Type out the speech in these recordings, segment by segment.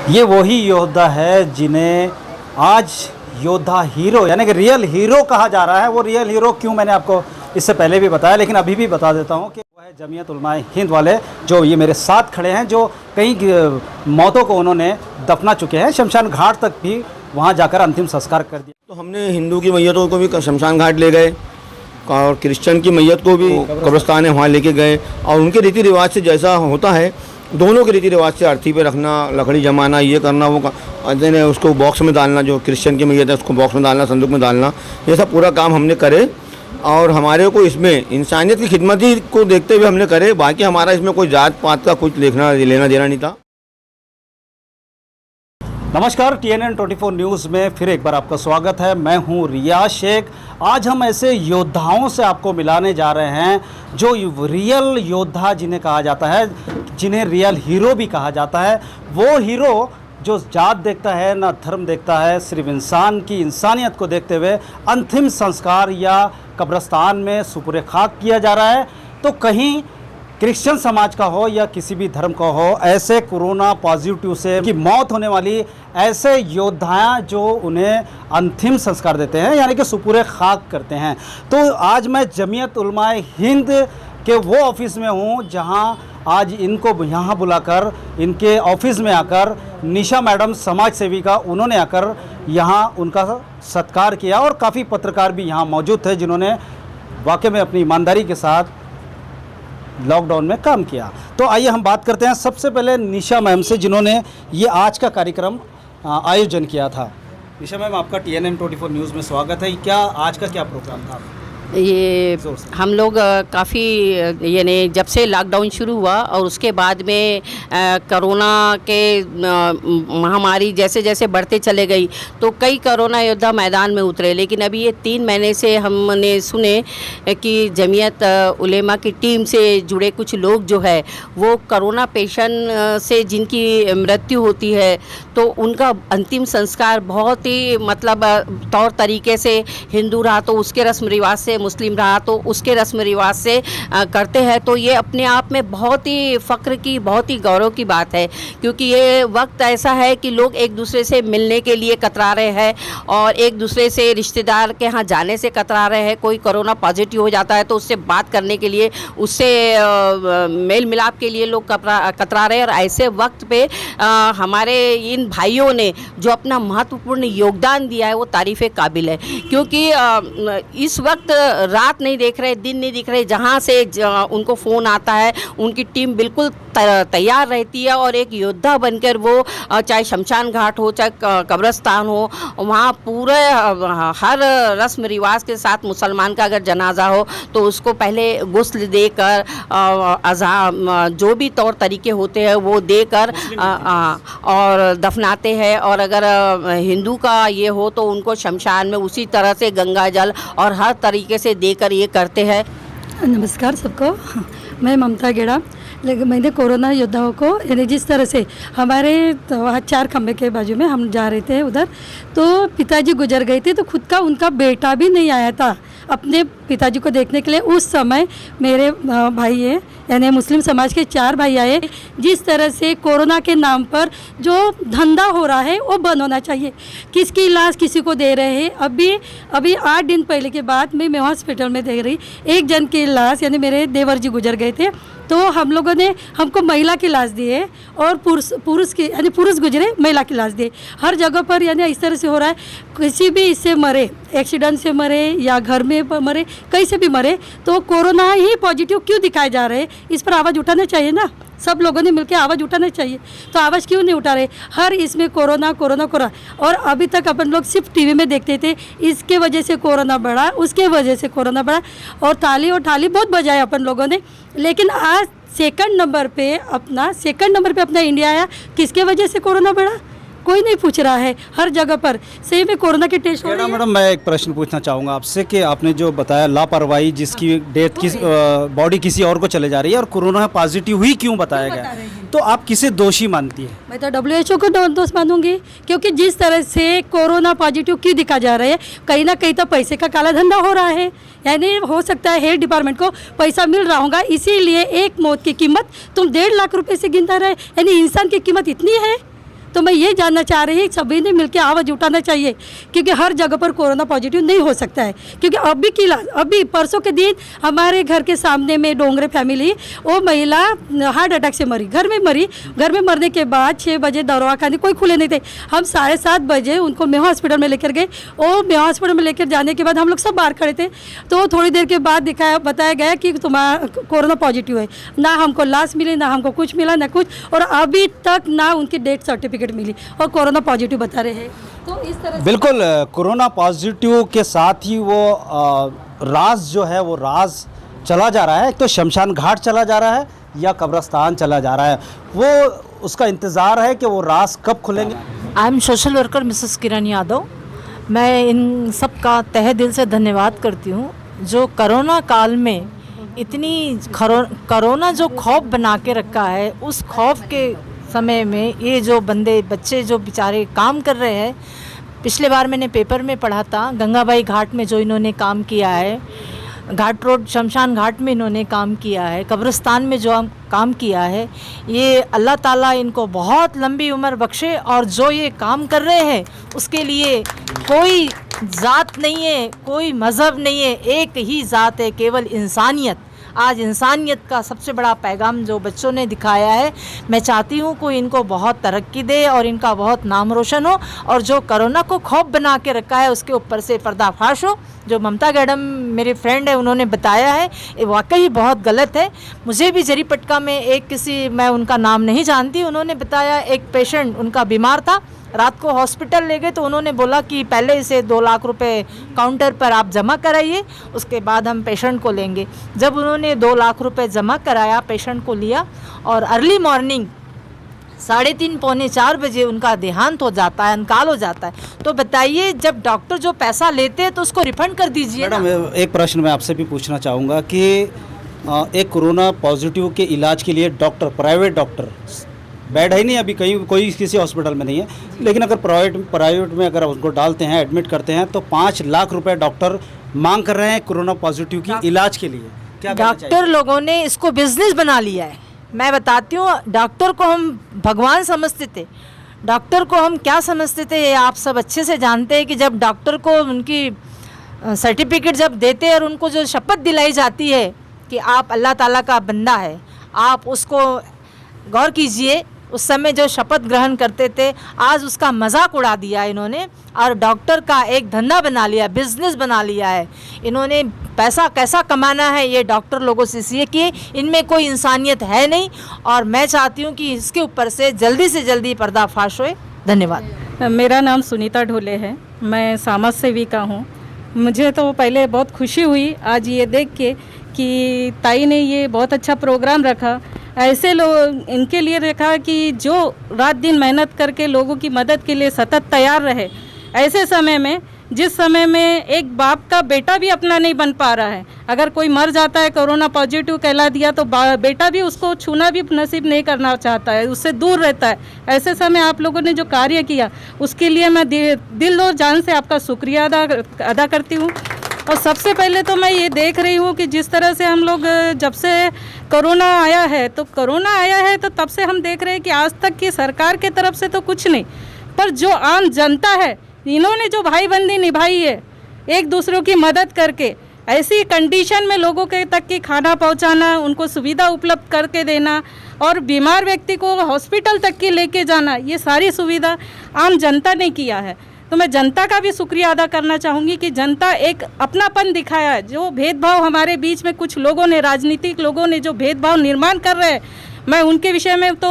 ये वही योद्धा है जिन्हें आज योद्धा हीरो यानी कि रियल हीरो कहा जा रहा है। वो रियल हीरो क्यों, मैंने आपको इससे पहले भी बताया, लेकिन अभी भी बता देता हूँ कि वो है जमीयत उलमाए हिंद वाले, जो ये मेरे साथ खड़े हैं, जो कई मौतों को उन्होंने दफना चुके हैं। शमशान घाट तक भी वहाँ जाकर अंतिम संस्कार कर दिया। तो हमने हिंदू की मैयतों को भी शमशान घाट ले गए और क्रिश्चियन की मैयत को भी कब्रिस्तान है वहाँ लेके गए, और उनके रीति रिवाज से जैसा होता है, दोनों के रीति रिवाज से अर्थी पे रखना, लकड़ी जमाना, ये करना, वो उसको बॉक्स में डालना, जो क्रिश्चियन की मैयत है उसको बॉक्स में डालना, संदूक में डालना, ये सब पूरा काम हमने करे। और हमारे को इसमें इंसानियत की खिदमत ही को देखते हुए हमने करे। बाकी हमारा इसमें कोई जात पात का कुछ लेना देना नहीं था। नमस्कार, TNN 24 न्यूज़ में फिर एक बार आपका स्वागत है। मैं हूं रियाज शेख। आज हम ऐसे योद्धाओं से आपको मिलाने जा रहे हैं जो रियल योद्धा जिन्हें कहा जाता है, जिन्हें रियल हीरो भी कहा जाता है। वो हीरो जो जात देखता है ना धर्म देखता है, सिर्फ इंसान की इंसानियत को देखते हुए अंतिम संस्कार या कब्रिस्तान में सुपुरे खाक किया जा रहा है। तो कहीं क्रिश्चियन समाज का हो या किसी भी धर्म का हो, ऐसे कोरोना पॉजिटिव से की मौत होने वाली ऐसे योद्धा जो उन्हें अंतिम संस्कार देते हैं यानी कि सुपुरे खाक करते हैं। तो आज मैं जमीयत उलमाए हिंद के वो ऑफिस में हूँ जहाँ आज इनको यहाँ बुलाकर, इनके ऑफिस में आकर निशा मैडम समाज सेविका, उन्होंने आकर यहाँ उनका सत्कार किया। और काफ़ी पत्रकार भी यहाँ मौजूद थे जिन्होंने वाकई में अपनी ईमानदारी के साथ लॉकडाउन में काम किया। तो आइए हम बात करते हैं सबसे पहले निशा मैम से, जिन्होंने ये आज का कार्यक्रम आयोजन किया था। निशा मैम, आपका TNN 24 न्यूज़ में स्वागत है। क्या आज का क्या प्रोग्राम था? ये हम लोग काफ़ी यानी जब से लॉकडाउन शुरू हुआ और उसके बाद में कोरोना के महामारी जैसे जैसे बढ़ते चले गई, तो कई कोरोना योद्धा मैदान में उतरे। लेकिन अभी ये 3 महीने से हमने सुने कि जमीयत उलेमा की टीम से जुड़े कुछ लोग जो है वो कोरोना पेशेंट से जिनकी मृत्यु होती है तो उनका अंतिम संस्कार बहुत ही मतलब तौर तरीके से, हिंदू रहा तो उसके रस्म रिवाज से, मुस्लिम रहा तो उसके रस्म रिवाज से करते हैं। तो ये अपने आप में बहुत ही फ़ख्र की, बहुत ही गौरव की बात है, क्योंकि ये वक्त ऐसा है कि लोग एक दूसरे से मिलने के लिए कतरा रहे हैं और एक दूसरे से रिश्तेदार के यहाँ जाने से कतरा रहे हैं। कोई कोरोना पॉजिटिव हो जाता है तो उससे बात करने के लिए, उससे मेल मिलाप के लिए लोग कतरा रहे हैं। और ऐसे वक्त पे हमारे इन भाइयों ने जो अपना महत्वपूर्ण योगदान दिया है वो तारीफ़ काबिल है, क्योंकि इस वक्त रात नहीं देख रहे, दिन नहीं दिख रहे, जहाँ से उनको फ़ोन आता है उनकी टीम बिल्कुल तैयार रहती है और एक योद्धा बनकर वो चाहे शमशान घाट हो चाहे कब्रिस्तान हो, वहाँ पूरे हर रस्म रिवाज के साथ मुसलमान का अगर जनाजा हो तो उसको पहले गुस्ल देकर, अज़ा जो भी तौर तरीके होते हैं वो देकर और दफनाते हैं। और अगर हिंदू का ये हो तो उनको शमशान में उसी तरह से गंगा जल और हर तरीके से देकर ये करते हैं। नमस्कार सबको, मैं ममता गेड़ा। लेकिन मैंने कोरोना योद्धाओं को यानी जिस तरह से हमारे वहाँ 4 खंबे के बाजू में हम जा रहे थे उधर, तो पिताजी गुजर गए थे, तो खुद का उनका बेटा भी नहीं आया था अपने पिताजी को देखने के लिए। उस समय मेरे भाई है यानी मुस्लिम समाज के 4 भाई आए। जिस तरह से कोरोना के नाम पर जो धंधा हो रहा है वो बंद होना चाहिए। किसकी लाश किसी को दे रहे हैं। अभी 8 दिन पहले के बाद मैं हॉस्पिटल में देख रही, एक जन की लाश यानी मेरे देवर जी गुजर गए थे, तो हम लोगों ने हमको महिला की लाश दी है और पुरुष की यानी पुरुष गुजरे महिला की लाश दी। हर जगह पर यानी इस तरह से हो रहा है। किसी भी इससे मरे, एक्सीडेंट से मरे या घर में मरे, कहीं से भी मरे, तो कोरोना ही पॉजिटिव क्यों दिखाए जा रहे हैं, इस पर आवाज़ उठाना चाहिए ना। सब लोगों ने मिलकर आवाज़ उठाना चाहिए, तो आवाज़ क्यों नहीं उठा रहे। हर इसमें कोरोना कोरोना कोरोना, और अभी तक अपन लोग सिर्फ टीवी में देखते थे, इसके वजह से कोरोना बढ़ा, उसके वजह से कोरोना बढ़ा, और थाली बहुत बजाया अपन लोगों ने। लेकिन आज सेकंड नंबर पे अपना इंडिया आया। किसके वजह से कोरोना बढ़ा कोई नहीं पूछ रहा है। हर जगह पर सही में कोरोना के टेस्ट हो रहे हैं। मैडम, मैं एक प्रश्न पूछना चाहूँगा आपसे कि आपने जो बताया लापरवाही, जिसकी डेथ की बॉडी किसी और को चले जा रही है और कोरोना पॉजिटिव ही क्यों बताया गया, तो आप किसे दोषी मानती है? मैं तो WHO को दोष मानूंगी, क्योंकि जिस तरह से कोरोना पॉजिटिव क्यों दिखा जा रहा है, कहीं ना कहीं तो पैसे का काला धंधा हो रहा है। यानी हो सकता है हेल्थ डिपार्टमेंट को पैसा मिल रहा होगा, इसीलिए एक मौत की कीमत तुम 1.5 लाख रुपए से गिनता रहे। यानी इंसान की कीमत इतनी है, तो मैं ये जानना चाह रही हूँ सभी ने मिलकर आवाज़ उठाना चाहिए, क्योंकि हर जगह पर कोरोना पॉजिटिव नहीं हो सकता है। क्योंकि अभी परसों के दिन हमारे घर के सामने में डोंगरे फैमिली, वो महिला हार्ट अटैक से मरी, घर में मरी। घर में मरने के बाद 6 बजे दवाखाने कोई खुले नहीं थे, हम 7:30 बजे उनको मेवा हॉस्पिटल में लेकर गए। और मेवा हॉस्पिटल में लेकर जाने के बाद हम लोग सब बाहर खड़े थे, तो थोड़ी देर के बाद बताया गया कि तुम्हारा कोरोना पॉजिटिव है। ना हमको लाश मिली, ना हमको कुछ मिला, ना कुछ, और अभी तक ना उनकी डेथ सर्टिफिकेट मिली और कोरोना पॉजिटिव बता रहे हैं। तो इस तरह बिल्कुल कोरोना पॉजिटिव के साथ ही वो राज जो है वो राज चला जा रहा है। एक तो शमशान घाट चला जा रहा है या कब्रिस्तान चला जा रहा है, वो उसका इंतज़ार है कि वो राज कब खुलेंगे। I am social worker mrs Kiran Yadav. मैं इन सब का तहे दिल से धन्यवाद करती हूँ जो कोरोना काल में इतनी कोरोना जो खौफ बना के रखा है, उस खौफ के समय में ये जो बच्चे जो बेचारे काम कर रहे हैं। पिछले बार मैंने पेपर में पढ़ा था गंगाबाई घाट में जो इन्होंने काम किया है, घाट रोड शमशान घाट में इन्होंने काम किया है, कब्रिस्तान में जो काम किया है, ये अल्लाह ताला इनको बहुत लंबी उम्र बख्शे। और जो ये काम कर रहे हैं उसके लिए कोई ज़ात नहीं है, कोई मज़हब नहीं है, एक ही ज़ात है, केवल इंसानियत। आज इंसानियत का सबसे बड़ा पैगाम जो बच्चों ने दिखाया है, मैं चाहती हूँ कोई इनको बहुत तरक्की दे और इनका बहुत नाम रोशन हो, और जो कोरोना को खौफ बना के रखा है उसके ऊपर से पर्दाफाश हो। जो ममता गैडम मेरे फ्रेंड है उन्होंने बताया है, ये वाकई बहुत गलत है। मुझे भी जरीपटका में मैं उनका नाम नहीं जानती, उन्होंने बताया एक पेशेंट उनका बीमार था, रात को हॉस्पिटल ले गए तो उन्होंने बोला कि पहले इसे 2 लाख रुपए काउंटर पर आप जमा कराइए, उसके बाद हम पेशेंट को लेंगे। जब उन्होंने 2 लाख रुपए जमा कराया, पेशेंट को लिया, और अर्ली मॉर्निंग 3:30 पौने 4 बजे उनका देहांत हो जाता है, इंतकाल हो जाता है। तो बताइए, जब डॉक्टर जो पैसा लेते हैं तो उसको रिफंड कर दीजिए। मैडम, एक प्रश्न मैं आपसे भी पूछना चाहूँगा कि एक कोरोना पॉजिटिव के इलाज के लिए डॉक्टर, प्राइवेट डॉक्टर बेड है नहीं, अभी कहीं कोई किसी हॉस्पिटल में नहीं है, लेकिन अगर प्राइवेट में अगर उनको डालते हैं, एडमिट करते हैं, तो 5 लाख रुपए डॉक्टर मांग कर रहे हैं कोरोना पॉजिटिव की इलाज के लिए। क्या डॉक्टर लोगों ने इसको बिजनेस बना लिया है। मैं बताती हूँ, डॉक्टर को हम भगवान समझते थे, डॉक्टर को हम क्या समझते थे ये आप सब अच्छे से जानते हैं कि जब डॉक्टर को उनकी सर्टिफिकेट जब देते हैं और उनको जो शपथ दिलाई जाती है कि आप अल्लाह ताला का बंदा है, आप उसको गौर कीजिए, उस समय जो शपथ ग्रहण करते थे, आज उसका मजाक उड़ा दिया इन्होंने और डॉक्टर का एक धंधा बना लिया, बिजनेस बना लिया है। इन्होंने पैसा कैसा कमाना है ये डॉक्टर लोगों से सीखिए, इनमें कोई इंसानियत है नहीं, और मैं चाहती हूँ कि इसके ऊपर से जल्दी पर्दाफाश होए। धन्यवाद। मेरा नाम सुनीता ढोले है, मैं समाज सेविका हूँ। मुझे तो पहले बहुत खुशी हुई आज ये देख के कि ताई ने ये बहुत अच्छा प्रोग्राम रखा। ऐसे लोग इनके लिए रखा कि जो रात दिन मेहनत करके लोगों की मदद के लिए सतत तैयार रहे। ऐसे समय में, जिस समय में एक बाप का बेटा भी अपना नहीं बन पा रहा है, अगर कोई मर जाता है, कोरोना पॉजिटिव कहला दिया, तो बेटा भी उसको छूना भी नसीब नहीं करना चाहता है, उससे दूर रहता है। ऐसे समय आप लोगों ने जो कार्य किया उसके लिए मैं दिल और जान से आपका शुक्रिया अदा करती हूँ। और सबसे पहले तो मैं ये देख रही हूँ कि जिस तरह से हम लोग, जब से कोरोना आया है तो तब से हम देख रहे हैं कि आज तक की सरकार के तरफ से तो कुछ नहीं, पर जो आम जनता है, इन्होंने जो भाईबंदी निभाई है एक दूसरों की मदद करके, ऐसी कंडीशन में लोगों के तक की खाना पहुंचाना, उनको सुविधा उपलब्ध करके देना और बीमार व्यक्ति को हॉस्पिटल तक की लेके जाना, ये सारी सुविधा आम जनता ने किया है। तो मैं जनता का भी शुक्रिया अदा करना चाहूँगी कि जनता एक अपनापन दिखाया है। जो भेदभाव हमारे बीच में कुछ लोगों ने, राजनीतिक लोगों ने जो भेदभाव निर्माण कर रहे हैं, मैं उनके विषय में तो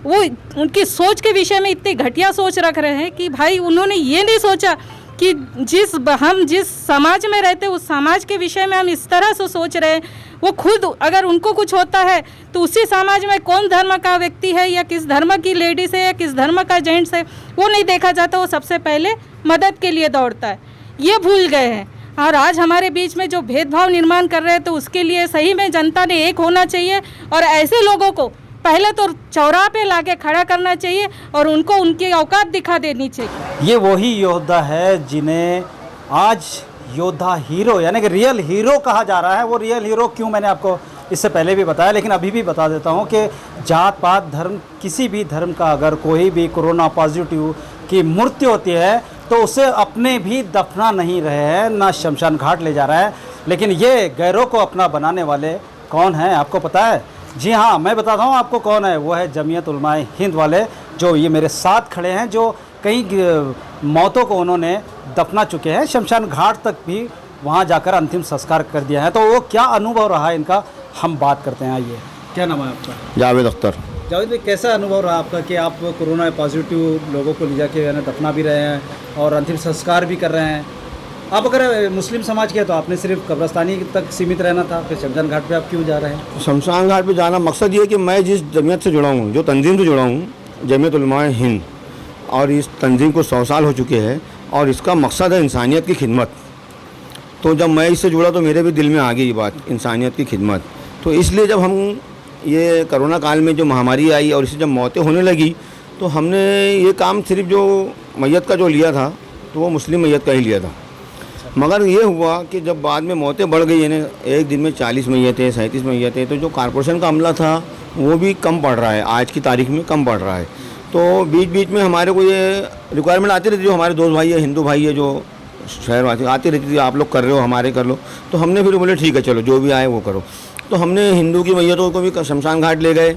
वो उनकी सोच के विषय में इतनी घटिया सोच रख रहे हैं कि भाई उन्होंने ये नहीं सोचा कि हम जिस समाज में रहते उस समाज के विषय में हम इस तरह से सोच रहे हैं। वो खुद अगर उनको कुछ होता है तो उसी समाज में कौन धर्म का व्यक्ति है या किस धर्म की लेडीज़ है या किस धर्म का जेंट्स है, वो नहीं देखा जाता, वो सबसे पहले मदद के लिए दौड़ता है। ये भूल गए हैं। और आज हमारे बीच में जो भेदभाव निर्माण कर रहे हैं, तो उसके लिए सही में जनता ने एक होना चाहिए और ऐसे लोगों को पहले तो चौराहे पे लाके खड़ा करना चाहिए और उनको उनकी औकात दिखा देनी चाहिए। ये वही योद्धा है जिन्हें आज योद्धा हीरो यानी कि रियल हीरो कहा जा रहा है। वो रियल हीरो क्यों, मैंने आपको इससे पहले भी बताया, लेकिन अभी भी बता देता हूँ कि जात पात धर्म, किसी भी धर्म का अगर कोई भी कोरोना पॉजिटिव की मृत्यु होती है तो उसे अपने भी दफना नहीं रहे हैं, ना शमशान घाट ले जा रहा है। लेकिन ये गैरों को अपना बनाने वाले कौन हैं, आपको पता है? जी हाँ, मैं बताता हूँ आपको कौन है। वो है जमीयत उलमाए हिंद वाले, जो ये मेरे साथ खड़े हैं, जो कई मौतों को उन्होंने दफना चुके हैं, शमशान घाट तक भी वहाँ जाकर अंतिम संस्कार कर दिया है। तो वो क्या अनुभव रहा है इनका, हम बात करते हैं। आइए, क्या नाम है आपका? जावेद अख्तर। जावेद भाई, कैसा अनुभव रहा आपका कि आप कोरोना पॉजिटिव लोगों को ले जाके दफना भी रहे हैं और अंतिम संस्कार भी कर रहे हैं? आप अगर मुस्लिम समाज के हैं तो आपने सिर्फ कब्रस्तानी तक सीमित रहना था, फिर शमशान घाट पे आप क्यों जा रहे हैं? शमशान घाट पे जाना मकसद ये है कि मैं जिस जमीयत से जुड़ा हूँ, जो तंजीम से जुड़ा हूँ, जमीयत उलमाए हिंद, और इस तंजीम को 100 साल हो चुके हैं और इसका मकसद है इंसानियत की खिदमत। तो जब मैं इससे जुड़ा तो मेरे भी दिल में आ गई ये बात, इंसानियत की खिदमत। तो इसलिए जब हम ये कोरोना काल में जो महामारी आई और इससे जब मौतें होने लगी तो हमने ये काम सिर्फ जो मैयत का जो लिया था तो वो मुस्लिम मैयत का ही लिया था। मगर ये हुआ कि जब बाद में मौतें बढ़ गई, यानी एक दिन में 40 मैयतें, 37 मैयतें, तो जो कॉरपोरेशन का अमला था वो भी कम पड़ रहा है, आज की तारीख में कम पड़ रहा है। तो बीच बीच में हमारे को ये रिक्वायरमेंट आती रहती, जो हमारे दोस्त भाई है, हिंदू भाई है, जो शहरवासी आती रहती थी, आप लोग कर रहे हो, हमारे कर लो। तो हमने फिर बोले ठीक है चलो जो भी आए वो करो। तो हमने हिंदू की मैयतों को भी शमशान घाट ले गए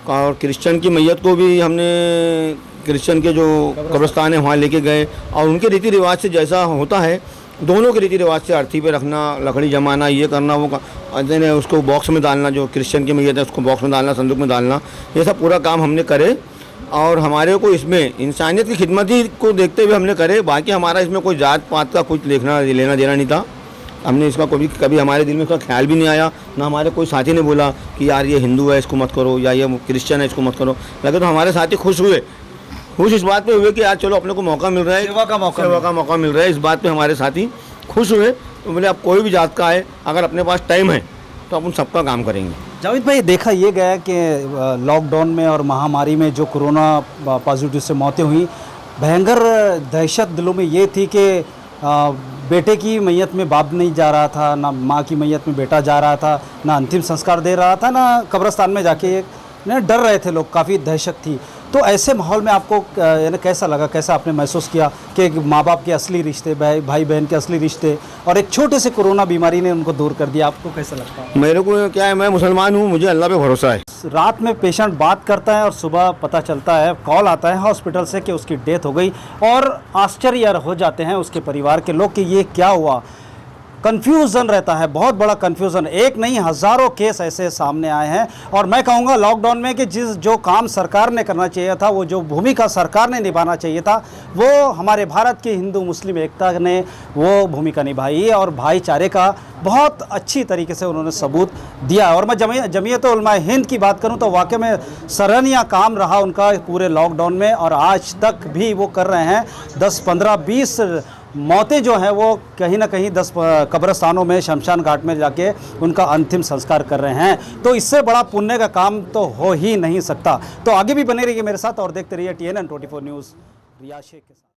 और क्रिश्चियन की मैयत को भी हमने क्रिश्चियन के जो कब्रिस्तान है वहाँ लेके गए, और उनके रीति रिवाज से जैसा होता है, दोनों के रीति रिवाज से अर्थी पे रखना, लकड़ी जमाना, ये करना, वो उसको बॉक्स में डालना, जो क्रिश्चियन की मैयत है उसको बॉक्स में डालना, संदूक में डालना, ये सब पूरा काम हमने करे। और हमारे को इसमें इंसानियत की खिदमत ही को देखते हुए हमने करे। बाकी हमारा इसमें कोई जात पात का कुछ लेना देना नहीं था। हमने इसका कभी हमारे दिल में इसका ख्याल भी नहीं आया, ना हमारे कोई साथी ने बोला कि यार ये हिंदू है इसको मत करो, या ये क्रिश्चियन है इसको मत करो। लगे तो हमारे साथी खुश हुए, खुश इस बात पे हुए कि यार चलो अपने को मौका मिल रहा है, सेवा का मौका मिल रहा है। इस बात पे हमारे साथी खुश हुए। तो बोले आप कोई भी जात का है, अगर अपने पास टाइम है तो अपन सबका काम करेंगे। जावेद भाई, देखा ये गया कि लॉकडाउन में और महामारी में जो कोरोना पॉजिटिव से मौतें हुई, भयंकर दहशत दिलों में ये थी कि बेटे की मैयत में बाप नहीं जा रहा था, ना माँ की मैयत में बेटा जा रहा था, ना अंतिम संस्कार दे रहा था, ना कब्रिस्तान में जाके डर रहे थे लोग, काफ़ी दहशत थी। तो ऐसे माहौल में आपको यानी कैसा लगा, कैसा आपने महसूस किया कि माँ बाप के असली रिश्ते, भाई बहन के असली रिश्ते, और एक छोटे से कोरोना बीमारी ने उनको दूर कर दिया? आपको कैसा लगता है? मेरे को क्या है, मैं मुसलमान हूँ, मुझे अल्लाह पे भरोसा है। रात में पेशेंट बात करता है और सुबह पता चलता है, कॉल आता है हॉस्पिटल से कि उसकी डेथ हो गई, और आश्चर्य हो जाते हैं उसके परिवार के लोग कि ये क्या हुआ। कन्फ्यूज़न रहता है, बहुत बड़ा कन्फ्यूज़न। एक नहीं, हज़ारों केस ऐसे सामने आए हैं। और मैं कहूँगा लॉकडाउन में कि जो काम सरकार ने करना चाहिए था, वो जो भूमिका सरकार ने निभाना चाहिए था, वो हमारे भारत की हिंदू मुस्लिम एकता ने वो भूमिका निभाई है, और भाईचारे का बहुत अच्छी तरीके से उन्होंने सबूत दिया। और मैं जमीयत उलमाए हिंद की बात करूँ तो वाकई में सराहनीय काम रहा उनका पूरे लॉकडाउन में, और आज तक भी वो कर रहे हैं। 10, 15, 20 मौतें जो हैं वो कहीं ना कहीं 10 कब्रिस्तानों में, शमशान घाट में जाके उनका अंतिम संस्कार कर रहे हैं। तो इससे बड़ा पुण्य का काम तो हो ही नहीं सकता। तो आगे भी बने रहिए मेरे साथ और देखते रहिए TNN 24 न्यूज़। रियाज शेख के साथ।